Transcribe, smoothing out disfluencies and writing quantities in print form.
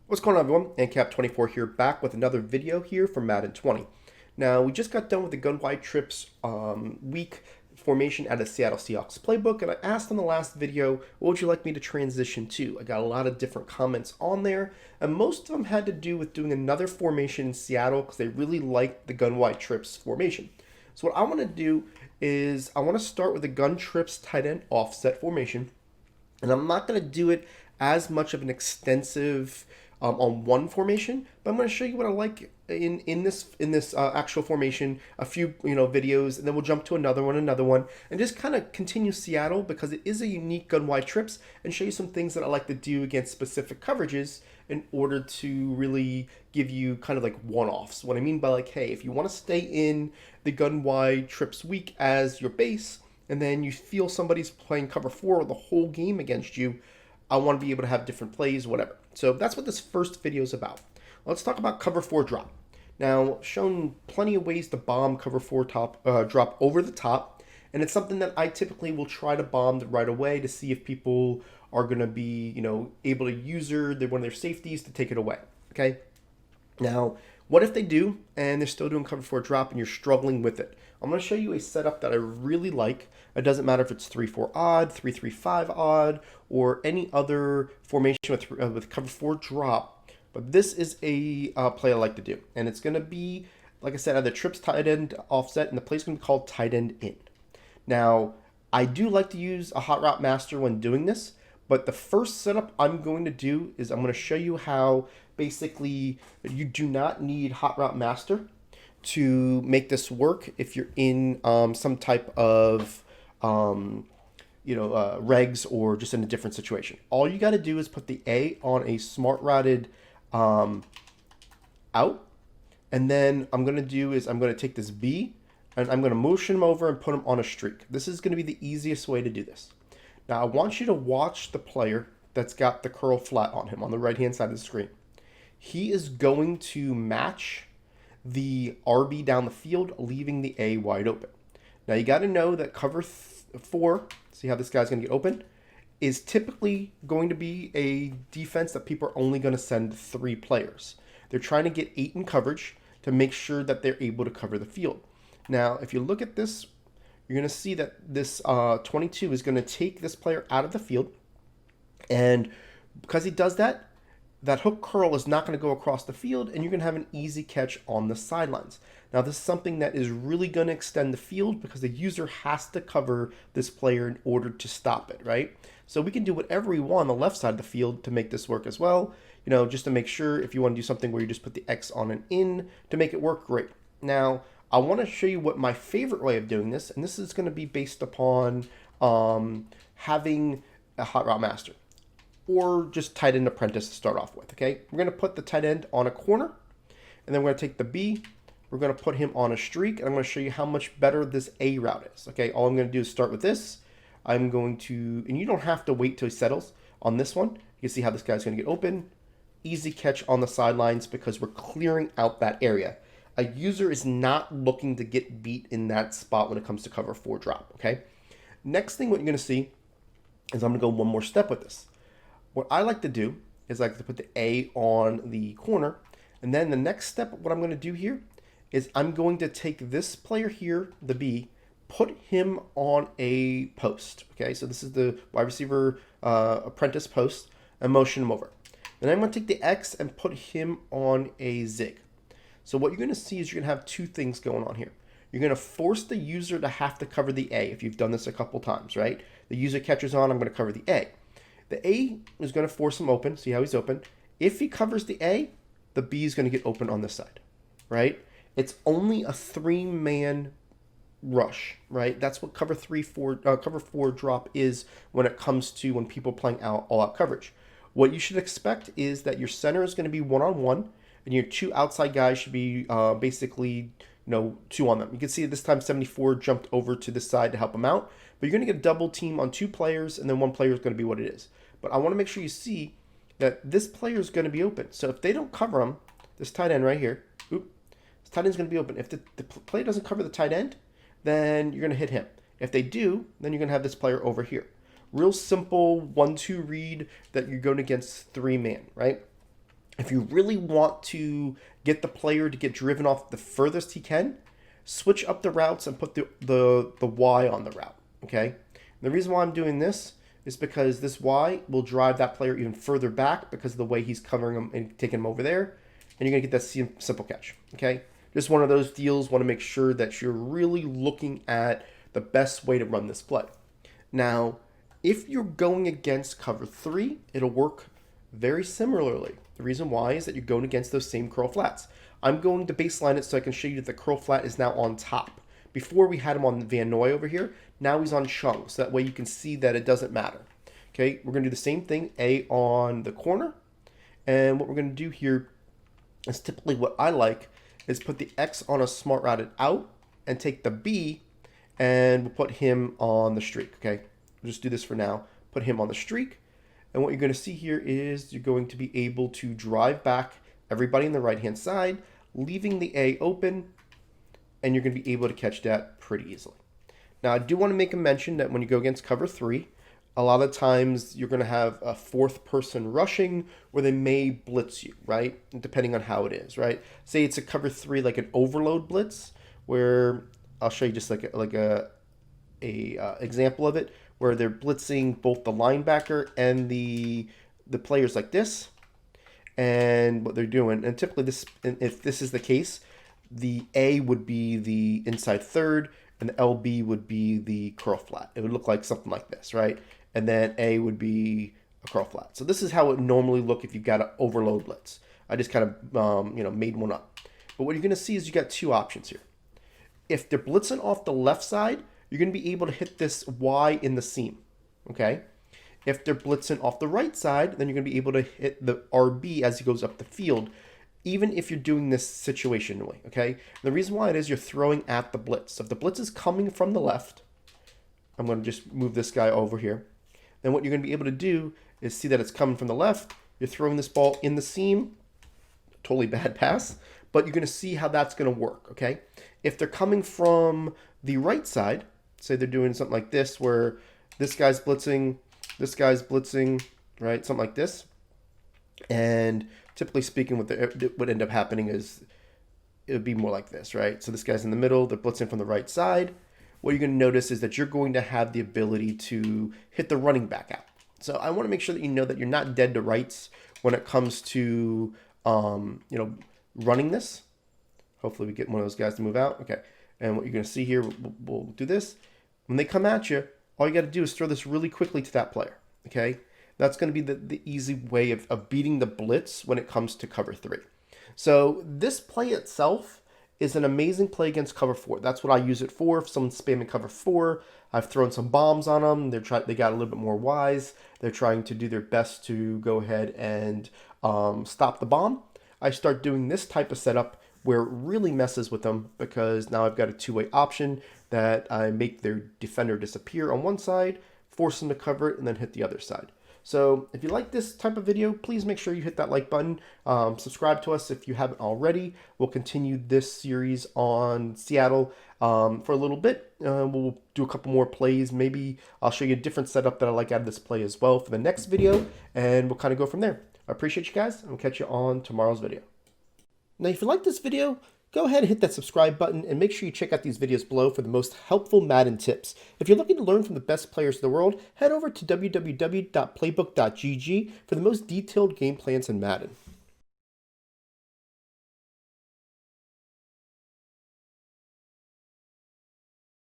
What's going on, everyone? ANCAP24 here, back with another video here from Madden 20. Now, we just got done with the gun wide trips week formation out of Seattle Seahawks playbook, and I asked in the last video, what would you like me to transition to? I got a lot of different comments on there, and most of them had to do with doing another formation in Seattle because they really liked the gun wide trips formation. So what I want to do is I want to start with the gun trips tight end offset formation, and I'm not going to do it as much of an extensive on one formation, but I'm going to show you what I like in this actual formation, a few videos, and then we'll jump to another one, and just kind of continue Seattle because it is a unique gun wide trips, and show you some things that I like to do against specific coverages in order to really give you kind of like one-offs. What I mean by like, hey, if you want to stay in the gun wide trips week as your base, and then you feel somebody's playing cover 4 the whole game against you, I want to be able to have different plays, whatever. So that's what this first video is about. Let's talk about cover 4 drop. Now, shown plenty of ways to bomb cover 4 drop over the top, and it's something that I typically will try to bomb right away to see if people are going to be, able to use one of their safeties to take it away. Okay. Now, what if they do and they're still doing cover 4 drop and you're struggling with it? I'm going to show you a setup that I really like. It doesn't matter if it's 3-4 odd, 3-3-5 odd, or any other formation with cover 4 drop. But this is a play I like to do. And it's going to be, like I said, either trips tight end offset, and the play is going to be called tight end in. Now, I do like to use a hot route master when doing this, but the first setup I'm going to do is I'm going to show you how basically you do not need hot route master to make this work if you're in some type of regs or just in a different situation. All you got to do is put the A on a smart routed out, and then I'm going to take this B and I'm going to motion him over and put him on a streak. This is going to be the easiest way to do this. Now I want you to watch the player that's got the curl flat on him on the right hand side of the screen. He is going to match the RB down the field, leaving the A wide open. Now you got to know that cover 4, see how this guy's going to get open, is typically going to be a defense that people are only going to send 3 players. They're trying to get 8 in coverage to make sure that they're able to cover the field. Now, if you look at this, you're going to see that this 22 is going to take this player out of the field. And because he does that, that hook curl is not going to go across the field, and you're going to have an easy catch on the sidelines. Now, this is something that is really going to extend the field because the user has to cover this player in order to stop it, right? So we can do whatever we want on the left side of the field to make this work as well. Just to make sure if you want to do something where you just put the X on an in to make it work, great. Now, I want to show you what my favorite way of doing this, and this is going to be based upon having a hot route master or just tight end apprentice to start off with, okay? We're going to put the tight end on a corner, and then we're going to take the B, we're going to put him on a streak, and I'm going to show you how much better this A route is, okay? All I'm going to do is start with this. I'm going to, and you don't have to wait till he settles on this one. You can see how this guy's going to get open. Easy catch on the sidelines because we're clearing out that area. A user is not looking to get beat in that spot when it comes to cover 4 drop, okay? Next thing what you're going to see is I'm going to go one more step with this. What I like to do is I like to put the A on the corner, and then the next step, what I'm going to do here is I'm going to take this player here, the B, put him on a post, okay? So this is the wide receiver apprentice post, and motion him over. Then I'm going to take the X and put him on a zig. So what you're going to see is you're going to have 2 things going on here. You're going to force the user to have to cover the A if you've done this a couple times, right? The user catches on, I'm going to cover the A. The A is going to force him open. See how he's open. If he covers the A, the B is going to get open on this side, right? It's only a 3-man rush, right? That's what cover 4 drop is when it comes to when people playing all out coverage. What you should expect is that your center is going to be 1-on-1, and your 2 outside guys should be basically 2 on them. You can see this time 74 jumped over to this side to help him out, but you're going to get a double team on 2 players, and then 1 player is going to be what it is. But I want to make sure you see that this player is going to be open. So if they don't cover him, this tight end right here, this tight end is going to be open. If the player doesn't cover the tight end, then you're going to hit him. If they do, then you're going to have this player over here. Real simple 1-2 read that you're going against 3-man, right? If you really want to get the player to get driven off the furthest he can, switch up the routes and put the Y on the route, okay? And the reason why I'm doing this is because this Y will drive that player even further back because of the way he's covering him and taking him over there, and you're going to get that simple catch, okay? Just one of those deals, want to make sure that you're really looking at the best way to run this play. Now, if you're going against cover 3, it'll work very similarly. The reason why is that you're going against those same curl flats. I'm going to baseline it so I can show you that the curl flat is now on top. Before we had him on Van Noy over here, now he's on Chung, so that way you can see that it doesn't matter. Okay, we're going to do the same thing, A on the corner, and what we're going to do here is typically what I like is put the X on a smart routed out and take the B and we'll put him on the streak, okay? We'll just do this for now. Put him on the streak. And what you're going to see here is you're going to be able to drive back everybody on the right-hand side, leaving the A open, and you're going to be able to catch that pretty easily. Now, I do want to make a mention that when you go against cover 3, a lot of times you're going to have a fourth person rushing where they may blitz you, right? Depending on how it is, right? Say it's a cover 3, like an overload blitz, where I'll show you just like a example of it, where they're blitzing both the linebacker and the players like this. And what they're doing, and typically this, if this is the case, the A would be the inside third, and the LB would be the curl flat. It would look like something like this, right? And then A would be a curl flat. So this is how it would normally look if you've got an overload blitz. I just kind of made one up. But what you're going to see is you got two options here. If they're blitzing off the left side, you're going to be able to hit this Y in the seam, okay? If they're blitzing off the right side, then you're going to be able to hit the RB as he goes up the field, even if you're doing this situationally, okay? The reason why it is you're throwing at the blitz. So if the blitz is coming from the left, I'm going to just move this guy over here. Then what you're going to be able to do is see that it's coming from the left. You're throwing this ball in the seam. Totally bad pass, but you're going to see how that's going to work, okay? If they're coming from the right side, say they're doing something like this where this guy's blitzing, right? Something like this. And typically speaking, what would end up happening is it would be more like this, right? So this guy's in the middle, they're blitzing from the right side. What you're going to notice is that you're going to have the ability to hit the running back out. So I want to make sure that you know that you're not dead to rights when it comes to, running this. Hopefully we get one of those guys to move out. Okay. And what you're going to see here, we'll do this. When they come at you, all you got to do is throw this really quickly to that player. Okay. That's going to be the easy way of beating the blitz when it comes to cover 3. So this play itself is an amazing play against cover 4. That's what I use it for. If someone's spamming cover 4, I've thrown some bombs on them. They got a little bit more wise. They're trying to do their best to go ahead and stop the bomb. I start doing this type of setup where it really messes with them because now I've got a two-way option that I make their defender disappear on one side, force them to cover it, and then hit the other side. So if you like this type of video, please make sure you hit that like button. Subscribe to us if you haven't already. We'll continue this series on Seattle for a little bit. We'll do a couple more plays. Maybe I'll show you a different setup that I like out of this play as well for the next video, and we'll kind of go from there. I appreciate you guys, and we'll catch you on tomorrow's video. Now, if you like this video, go ahead and hit that subscribe button and make sure you check out these videos below for the most helpful Madden tips. If you're looking to learn from the best players in the world, head over to www.playbook.gg for the most detailed game plans in Madden.